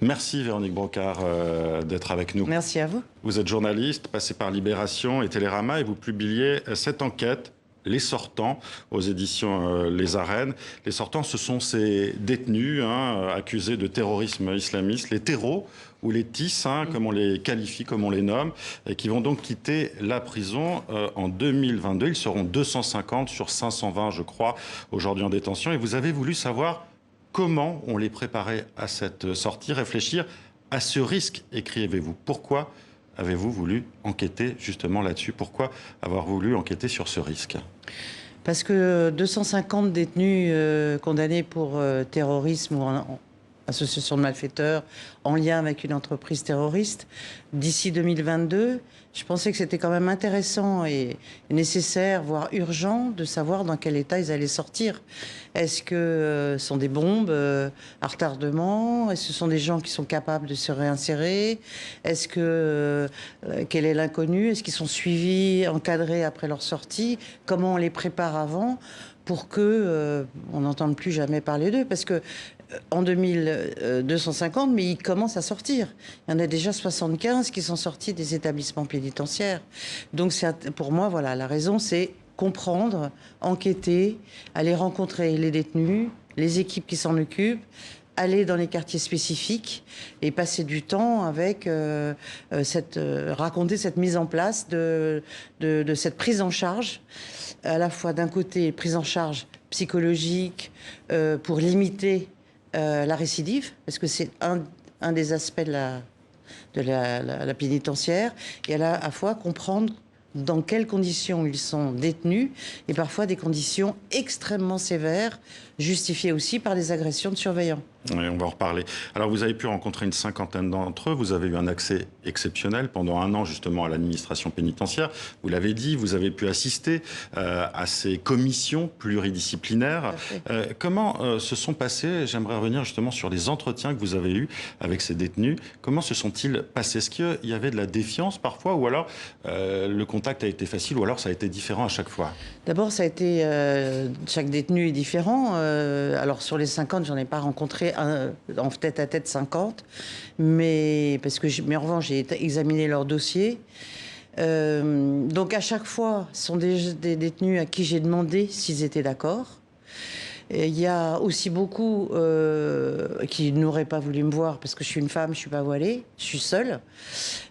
Merci Véronique Brocard d'être avec nous. Merci à vous. Vous êtes journaliste, passé par Libération et Télérama et vous publiez cette enquête, Les Sortants, aux éditions Les Arènes. Les Sortants, ce sont ces détenus accusés de terrorisme islamiste, les terros ou les TIS, comme on les qualifie, comme on les nomme, et qui vont donc quitter la prison en 2022. Ils seront 250 sur 520, je crois, aujourd'hui en détention. Et vous avez voulu savoir comment on les préparait à cette sortie, réfléchir à ce risque, écrivez-vous. Pourquoi avez-vous voulu enquêter justement là-dessus? Pourquoi avoir voulu enquêter sur ce risque? Parce que 250 détenus condamnés pour terrorisme ou association de malfaiteurs en lien avec une entreprise terroriste, d'ici 2022, je pensais que c'était quand même intéressant et nécessaire, voire urgent, de savoir dans quel état ils allaient sortir. Est-ce que ce sont des bombes à retardement? Est-ce que ce sont des gens qui sont capables de se réinsérer? Est-ce que quel est l'inconnu? Est-ce qu'ils sont suivis, encadrés après leur sortie? Comment on les prépare avant pour que on n'entende plus jamais parler d'eux? Parce que en 2250, mais ils commencent à sortir. Il y en a déjà 75 qui sont sortis des établissements pénitentiaires. Donc pour moi, voilà, la raison, c'est comprendre, enquêter, aller rencontrer les détenus, les équipes qui s'en occupent, aller dans les quartiers spécifiques et passer du temps avec raconter cette mise en place de cette prise en charge, à la fois d'un côté prise en charge psychologique pour limiter la récidive, parce que c'est un des aspects de la pénitentiaire, et à la fois comprendre dans quelles conditions ils sont détenus, et parfois des conditions extrêmement sévères, justifiées aussi par des agressions de surveillants. Oui, on va en reparler. Alors, vous avez pu rencontrer une cinquantaine d'entre eux. Vous avez eu un accès exceptionnel pendant un an, justement, à l'administration pénitentiaire. Vous l'avez dit, vous avez pu assister à ces commissions pluridisciplinaires. Comment se sont passés, j'aimerais revenir justement sur les entretiens que vous avez eus avec ces détenus. Comment se sont-ils passés? Est-ce qu'il y avait de la défiance parfois, ou alors le contact a été facile, ou alors ça a été différent à chaque fois? D'abord, ça a été... chaque détenu est différent. Alors, sur les 50, j'en ai pas rencontré en tête-à-tête 50. Mais en revanche, j'ai examiné leur dossier. Donc, à chaque fois, ce sont des détenus à qui j'ai demandé s'ils étaient d'accord. Il y a aussi beaucoup qui n'auraient pas voulu me voir parce que je suis une femme, je ne suis pas voilée, je suis seule.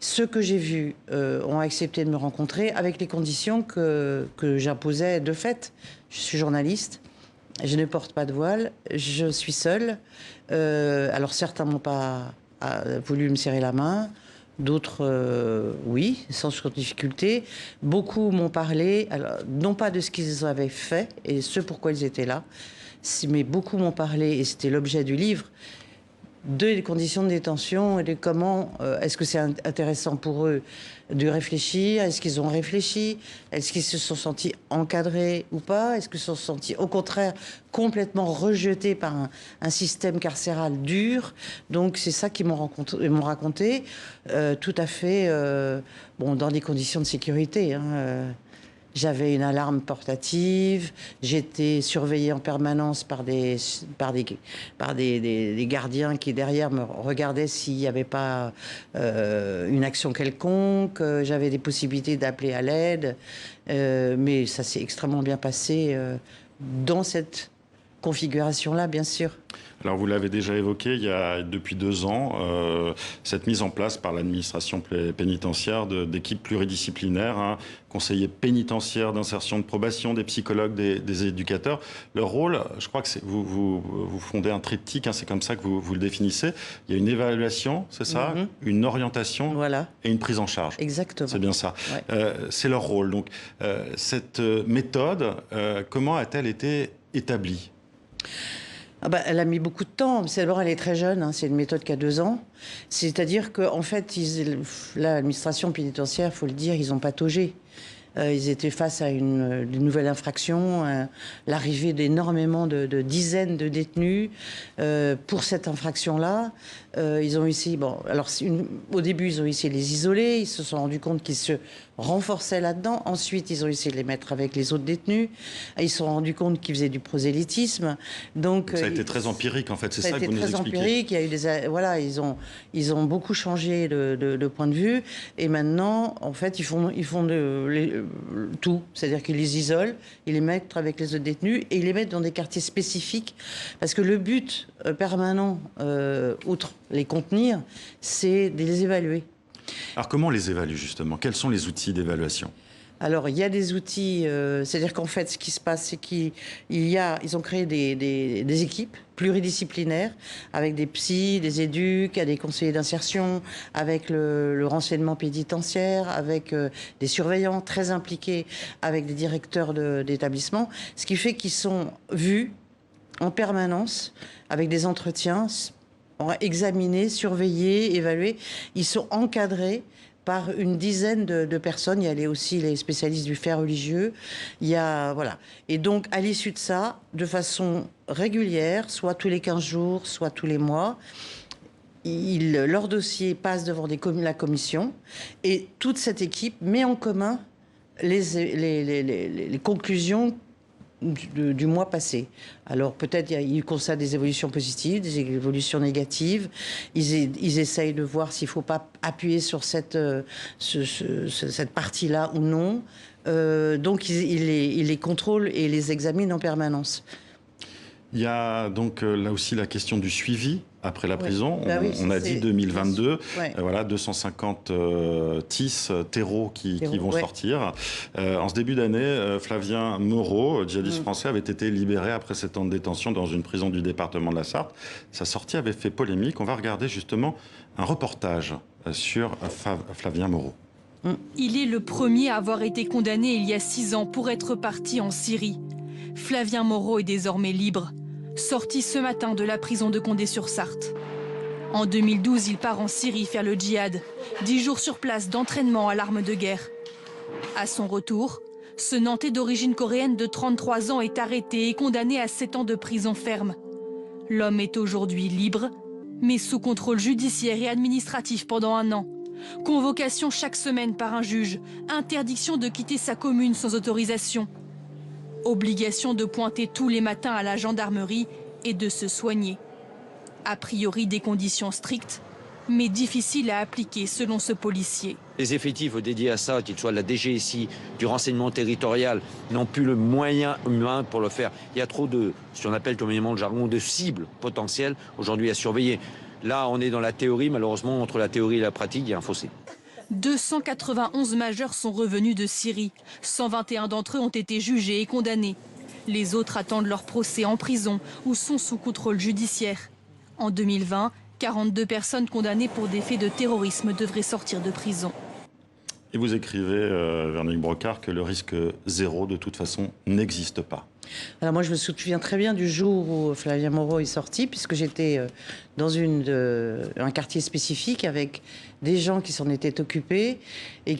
Ceux que j'ai vus ont accepté de me rencontrer avec les conditions que j'imposais de fait. Je suis journaliste, je ne porte pas de voile, je suis seule. Alors certains n'ont pas voulu me serrer la main, d'autres oui, sans difficulté. Beaucoup m'ont parlé, alors, non pas de ce qu'ils avaient fait et ce pourquoi ils étaient là, mais beaucoup m'ont parlé, et c'était l'objet du livre, des conditions de détention et de comment est-ce que c'est intéressant pour eux de réfléchir, est-ce qu'ils ont réfléchi, est-ce qu'ils se sont sentis encadrés ou pas, est-ce qu'ils se sont sentis au contraire complètement rejetés par un système carcéral dur. Donc c'est ça qu'ils m'ont raconté, tout à fait bon, dans des conditions de sécurité. J'avais une alarme portative, j'étais surveillée en permanence par des gardiens qui derrière me regardaient s'il n'y avait pas une action quelconque. J'avais des possibilités d'appeler à l'aide, mais ça s'est extrêmement bien passé dans cette configuration-là, bien sûr. Alors, vous l'avez déjà évoqué, il y a depuis 2 ans, cette mise en place par l'administration pénitentiaire d'équipes pluridisciplinaires, conseillers pénitentiaires d'insertion de probation, des psychologues, des éducateurs. Leur rôle, je crois que vous fondez un triptyque, c'est comme ça que vous le définissez. Il y a une évaluation, c'est ça, une orientation, voilà, et une prise en charge. Exactement. C'est bien ça. Ouais. C'est leur rôle. Donc, cette méthode, comment a-t-elle été établie ? Elle a mis beaucoup de temps. D'abord, elle est très jeune. C'est une méthode qui a 2 ans. C'est-à-dire qu'en fait, l'administration pénitentiaire, il faut le dire, ils ont pataugé. Ils étaient face à une nouvelle infraction, l'arrivée d'énormément de dizaines de détenus pour cette infraction-là. Ils ont essayé, au début, ils ont essayé de les isoler. Ils se sont rendus compte qu'ils se renforçaient là-dedans. Ensuite, ils ont essayé de les mettre avec les autres détenus. Ils se sont rendus compte qu'ils faisaient du prosélytisme. Donc, ça a été très empirique, en fait. C'est ça que vous nous expliquez. Ça a été très empirique. Il y a eu voilà, ils ont beaucoup changé de point de vue. Et maintenant, en fait, ils font tout. C'est-à-dire qu'ils les isolent, ils les mettent avec les autres détenus et ils les mettent dans des quartiers spécifiques. Parce que le but permanent, outre les contenir, c'est de les évaluer. Alors comment on les évalue justement? Quels sont les outils d'évaluation? Alors, il y a des outils, c'est-à-dire qu'en fait, ce qui se passe, c'est qu'ils ont créé des équipes pluridisciplinaires avec des psys, des éducs, des conseillers d'insertion, avec le renseignement pénitentiaire, avec des surveillants très impliqués, avec des directeurs d'établissements, ce qui fait qu'ils sont vus en permanence avec des entretiens, examinés, surveillés, évalués. Ils sont encadrés par une dizaine de personnes. Il y a aussi les spécialistes du fait religieux. Voilà. Et donc, à l'issue de ça, de façon régulière, soit tous les 15 jours, soit tous les mois, leur dossier passe devant la commission et toute cette équipe met en commun les conclusions du mois passé. Alors peut-être ils constatent des évolutions positives, des évolutions négatives. Ils essayent de voir s'il ne faut pas appuyer sur cette partie-là ou non. Donc ils les contrôlent et les examinent en permanence. Il y a donc là aussi la question du suivi après la prison. On a dit 2022, voilà, 250 TIS, terreaux qui vont sortir. En ce début d'année, Flavien Moreau, djihadiste français, avait été libéré après 7 ans de détention dans une prison du département de la Sarthe. Sa sortie avait fait polémique. On va regarder justement un reportage sur Flavien Moreau. Il est le premier à avoir été condamné il y a 6 ans pour être parti en Syrie. Flavien Moreau est désormais libre, sorti ce matin de la prison de Condé-sur-Sarthe. En 2012, il part en Syrie faire le djihad, 10 jours sur place d'entraînement à l'arme de guerre. À son retour, ce Nantais d'origine coréenne de 33 ans est arrêté et condamné à 7 ans de prison ferme. L'homme est aujourd'hui libre, mais sous contrôle judiciaire et administratif pendant 1 an. Convocation chaque semaine par un juge, interdiction de quitter sa commune sans autorisation. Obligation de pointer tous les matins à la gendarmerie et de se soigner. A priori des conditions strictes, mais difficiles à appliquer selon ce policier. Les effectifs dédiés à ça, qu'ils soient de la DGSI, du renseignement territorial, n'ont plus le moyen humain pour le faire. Il y a trop de, ce qu'on appelle communément le jargon, de cibles potentielles aujourd'hui à surveiller. Là, on est dans la théorie, malheureusement, entre la théorie et la pratique, il y a un fossé. 291 majeurs sont revenus de Syrie. 121 d'entre eux ont été jugés et condamnés. Les autres attendent leur procès en prison ou sont sous contrôle judiciaire. En 2020, 42 personnes condamnées pour des faits de terrorisme devraient sortir de prison. Et vous écrivez, Véronique Brocard, que le risque zéro, de toute façon, n'existe pas. Alors moi, je me souviens très bien du jour où Flavien Moreau est sorti, puisque j'étais dans un quartier spécifique avec des gens qui s'en étaient occupés et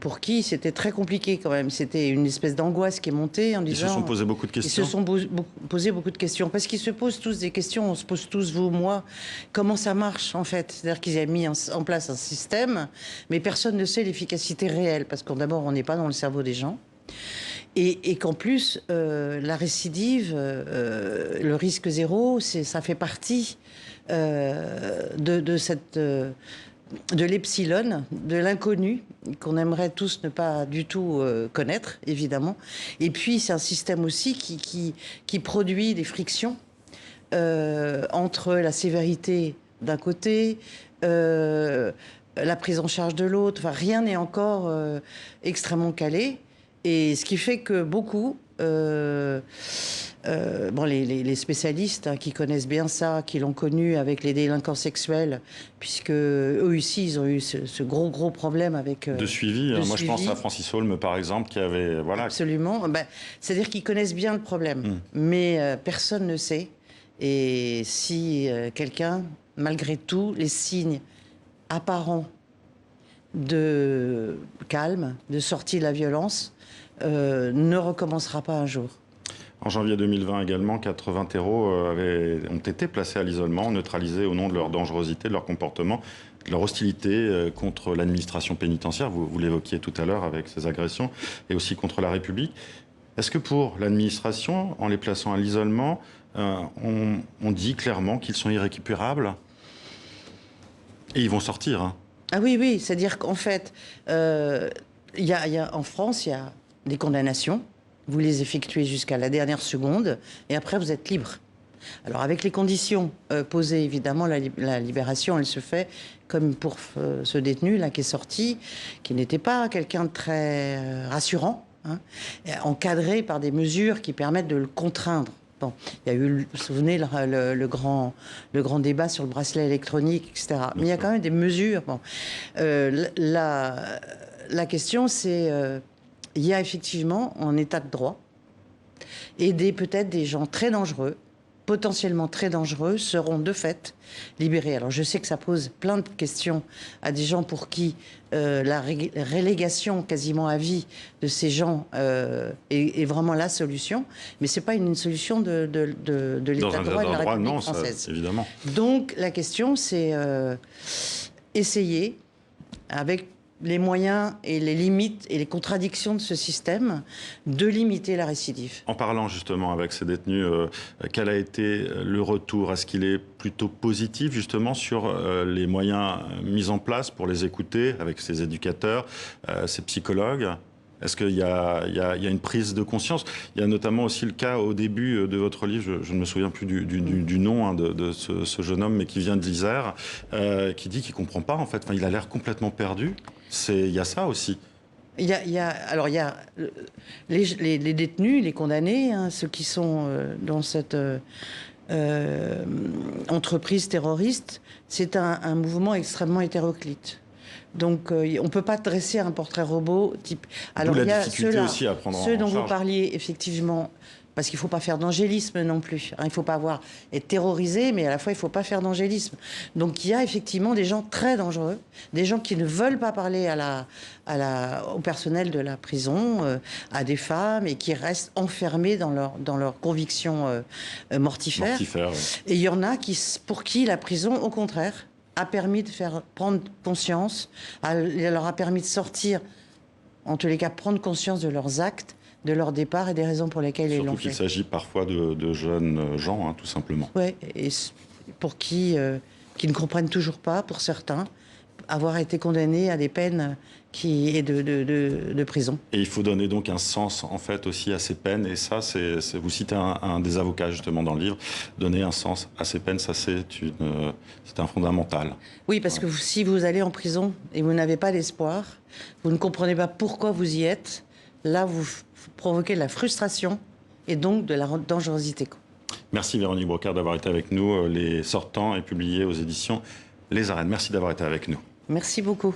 pour qui c'était très compliqué quand même. C'était une espèce d'angoisse qui est montée en disant... Ils se sont posé beaucoup de questions. Ils se sont posé beaucoup de questions. Parce qu'ils se posent tous des questions, on se pose tous, vous, moi, comment ça marche en fait. C'est-à-dire qu'ils avaient mis en place un système, mais personne ne sait l'efficacité réelle, parce que d'abord, on n'est pas dans le cerveau des gens. Et qu'en plus, la récidive, le risque zéro, ça fait partie de l'epsilon, de l'inconnu, qu'on aimerait tous ne pas du tout connaître, évidemment. Et puis, c'est un système aussi qui produit des frictions entre la sévérité d'un côté, la prise en charge de l'autre. Enfin, rien n'est encore extrêmement calé. Et ce qui fait que beaucoup, les spécialistes qui connaissent bien ça, qui l'ont connu avec les délinquants sexuels, puisque eux aussi, ils ont eu ce gros problème avec... de suivi. Moi, je pense à Francis Holm, par exemple, qui avait... Voilà. Absolument. C'est-à-dire qu'ils connaissent bien le problème, mais personne ne sait. Et si quelqu'un, malgré tout, les signes apparents de calme, de sortie de la violence, ne recommencera pas un jour. En janvier 2020 également, 80 terreaux ont été placés à l'isolement, neutralisés au nom de leur dangerosité, de leur comportement, de leur hostilité contre l'administration pénitentiaire, vous l'évoquiez tout à l'heure avec ces agressions, et aussi contre la République. Est-ce que pour l'administration, en les plaçant à l'isolement, on dit clairement qu'ils sont irrécupérables? Et ils vont sortir, hein. Ah oui, oui, c'est-à-dire qu'en fait, en France, il y a des condamnations. Vous les effectuez jusqu'à la dernière seconde et après vous êtes libre. Alors avec les conditions posées, évidemment, la libération, elle se fait comme pour ce détenu là qui est sorti, qui n'était pas quelqu'un de très rassurant, hein, encadré par des mesures qui permettent de le contraindre. Bon, il y a eu, vous vous souvenez, le grand débat sur le bracelet électronique, etc. Mais il y a quand même des mesures. Bon. La question, c'est... il y a effectivement, en état de droit, et peut-être des gens très dangereux, potentiellement très dangereux, seront de fait libérés. Alors je sais que ça pose plein de questions à des gens pour qui la relégation quasiment à vie de ces gens est vraiment la solution, mais c'est pas une solution de l'état de droit et de la République française. Ça, évidemment. Donc la question, c'est essayer, avec les moyens et les limites et les contradictions de ce système, de limiter la récidive. En parlant justement avec ces détenus, quel a été le retour? Est-ce qu'il est plutôt positif justement sur les moyens mis en place pour les écouter avec ces éducateurs, ces psychologues? Est-ce qu'il y a une prise de conscience? Il y a notamment aussi le cas au début de votre livre, je ne me souviens plus du nom de ce jeune homme, mais qui vient d'Isère, qui dit qu'il ne comprend pas en fait. Enfin, il a l'air complètement perdu. Il y a ça aussi. Il y a les détenus, les condamnés, hein, ceux qui sont dans cette entreprise terroriste, c'est un mouvement extrêmement hétéroclite. Donc, on ne peut pas dresser un portrait robot type. Alors, il y a aussi à prendre ceux dont en charge. vous parliez, effectivement, parce qu'il ne faut pas faire d'angélisme non plus. Hein, il ne faut pas être terrorisé, mais à la fois, il ne faut pas faire d'angélisme. Donc, il y a effectivement des gens très dangereux, des gens qui ne veulent pas parler au personnel de la prison, à des femmes, et qui restent enfermés dans leurs convictions mortifères. Ouais. Et il y en a pour qui la prison, au contraire, a permis de faire prendre conscience, leur a permis de sortir, en tous les cas, prendre conscience de leurs actes, de leur départ et des raisons pour lesquelles ils l'ont fait. Surtout qu'il s'agit parfois de jeunes gens, hein, tout simplement. Oui, et pour qui ne comprennent toujours pas, pour certains, avoir été condamnés à des peines de prison. Et il faut donner donc un sens, en fait, aussi à ces peines. Et ça, vous citez un des avocats, justement, dans le livre. Donner un sens à ces peines, ça, c'est un fondamental. Oui, parce que si vous allez en prison et vous n'avez pas d'espoir, vous ne comprenez pas pourquoi vous y êtes, là, vous provoquez de la frustration et donc de la dangerosité. Merci Véronique Brocard d'avoir été avec nous. Les Sortants est publié aux éditions Les Arènes. Merci d'avoir été avec nous. Merci beaucoup.